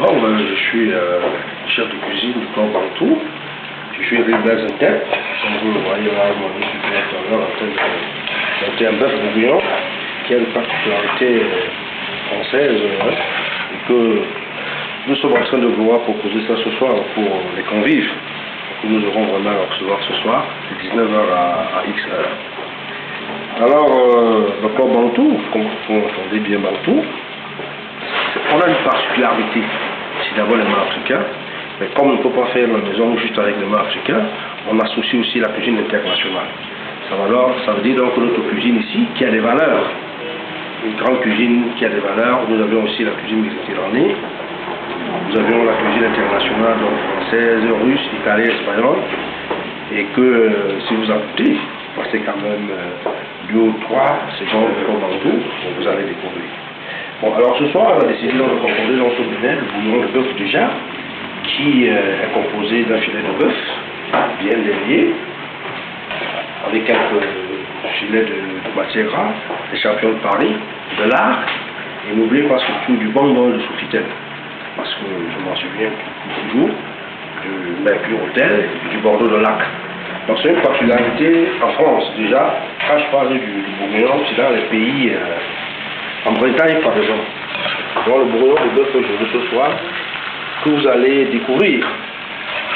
Bon, je suis chef de cuisine du Camp Bantou. Je suis Ribes en tête. Comme vous le voyez là, mon équipe en train de monter un bœuf bourguignon qui a une particularité française et que nous sommes en train de vouloir proposer ça ce soir pour les convives que nous aurons vraiment à recevoir ce soir de 19h à X heure. Alors, le Camp Bantou, comme vous entendez bien Bantou, on a une particularité, c'est d'abord les mets africains, mais comme on ne peut pas faire la maison juste avec les mets africains, on associe aussi la cuisine internationale. Ça veut dire donc que notre cuisine ici, qui a des valeurs, une grande cuisine qui a des valeurs, nous avions aussi la cuisine méditerranéenne, nous avions la cuisine internationale, donc française, russe, italienne, espagnole, et que si vous en goûtez, passez quand même 2 ou 3 secondes comme Bantou, vous allez découvrir. Bon, alors ce soir, on a décidé de composer dans ce bouillon, le bouillon de bœuf déjà, qui est composé d'un filet de bœuf bien délié, avec quelques filets de matière grasse, des champignons de Paris, de lard, et n'oubliez pas surtout du bon bol de Sofitel, parce que je m'en souviens toujours, du Mercure Hôtel et du Bordeaux de Lac. Donc c'est une particularité en France déjà. Quand je parle du bourguignon, c'est dans les pays, en Bretagne par exemple. Donc le bourguignon de bœuf que je veux ce soir, que vous allez découvrir,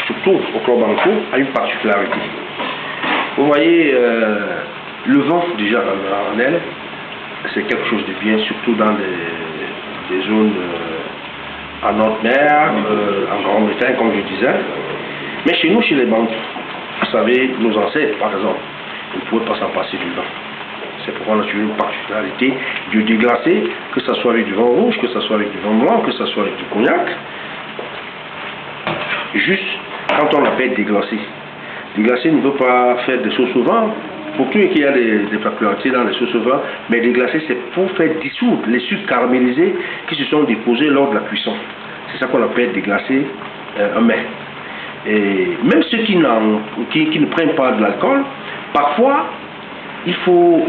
surtout au Camp Bantou, a une particularité. Vous voyez, le vent déjà en elle, c'est quelque chose de bien, surtout dans des zones en haute mer, en Grande-Bretagne comme je disais. Mais chez nous, chez les Bantous, vous savez, nos ancêtres, par exemple, ils ne pouvaient pas s'en passer du vin. C'est pourquoi on a toujours une particularité de déglacer, que ce soit avec du vin rouge, que ce soit avec du vin blanc, que ce soit avec du cognac. Juste quand on appelle déglacer. Déglacer ne veut pas faire des sauces au vin. Pour tout qu'il y a des particularités dans les sauces au vin, mais déglacer, c'est pour faire dissoudre les sucres caramélisés qui se sont déposés lors de la cuisson. C'est ça qu'on appelle déglacer un mets. Et même ceux qui ne prennent pas de l'alcool, parfois, il faut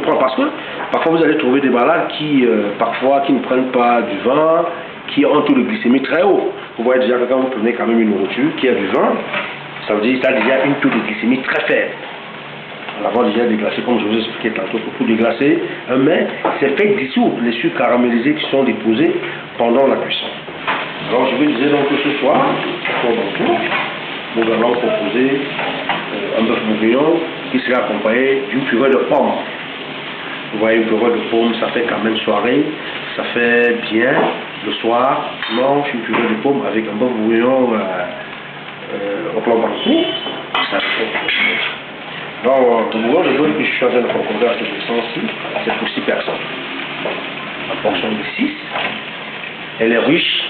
prendre, parce que parfois vous allez trouver des malades qui ne prennent pas du vin, qui ont un taux de glycémie très haut. Vous voyez déjà que quand vous prenez quand même une nourriture qui a du vin, ça veut dire que ça a déjà une taux de glycémie très faible. On va déjà déglacer, comme je vous ai expliqué tantôt, pour déglacer un mets, c'est fait dissoudre les sucres caramélisés qui sont déposés pendant la cuisson. Alors je vous disais donc que ce soir, nous allons proposer un bœuf bourguignon qui sera accompagné d'une purée de pommes. Vous voyez, une purée de pommes, ça fait quand même soirée, ça fait bien le soir, mange une purée de pommes avec un bœuf bourguignon au Camp Bantou, ça fait. Donc, le bourguignon de bœuf que je suis en train de concocter à cette essence-ci, c'est pour 6 personnes. En portion de 6, elle est riche,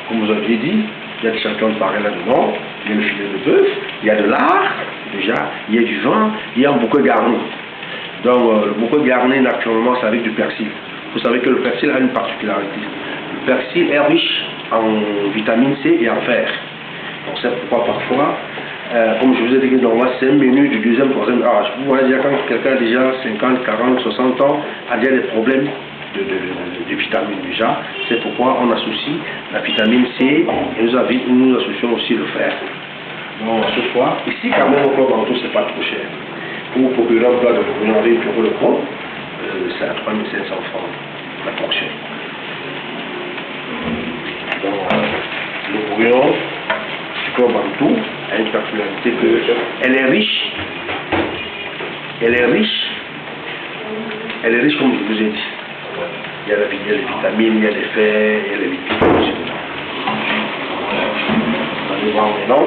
comme vous aviez dit, il y a des champignons de Paris là-dedans, il y a le filet de bœuf, il y a de lard, déjà, il y a du vin, il y a un bouquet garni. Donc, le bouquet garni, naturellement, c'est avec du persil. Vous savez que le persil a une particularité. Le persil est riche en vitamine C et en fer. Donc, c'est pourquoi parfois, comme je vous ai dit, normalement, c'est un menu du 2e, 3e âge. Vous voyez déjà, quand quelqu'un a déjà 50, 40, 60 ans, a déjà des problèmes de vitamines déjà. C'est pourquoi on associe la vitamine C et nous associons aussi le fer. Donc ce soir, ici quand même au Camp Bantou, c'est pas trop cher. Pour vous procurer un plat de bourguignon avec pour le pot, c'est à 3 500 francs la portion. Donc le bourguignon du Camp Bantou a une particularité qu'elle est riche. Elle est riche comme je vous ai dit. Il y a les vitamines, il y a les fers, il y a les lipides aussi. Vous allez voir maintenant,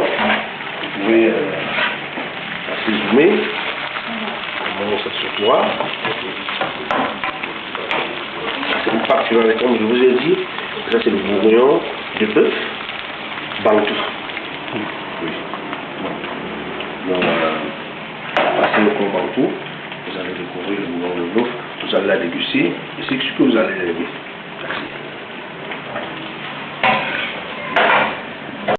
vous pouvez assaisonner, comment ça se voit. C'est une particularité, comme je vous ai dit, ça c'est le bourguignon de bœuf Bantou. Oui. Donc, passez au Camp Bantou, vous allez découvrir le bourguignon de bœuf. Vous allez la déguster et c'est ce que vous allez aimer. Merci.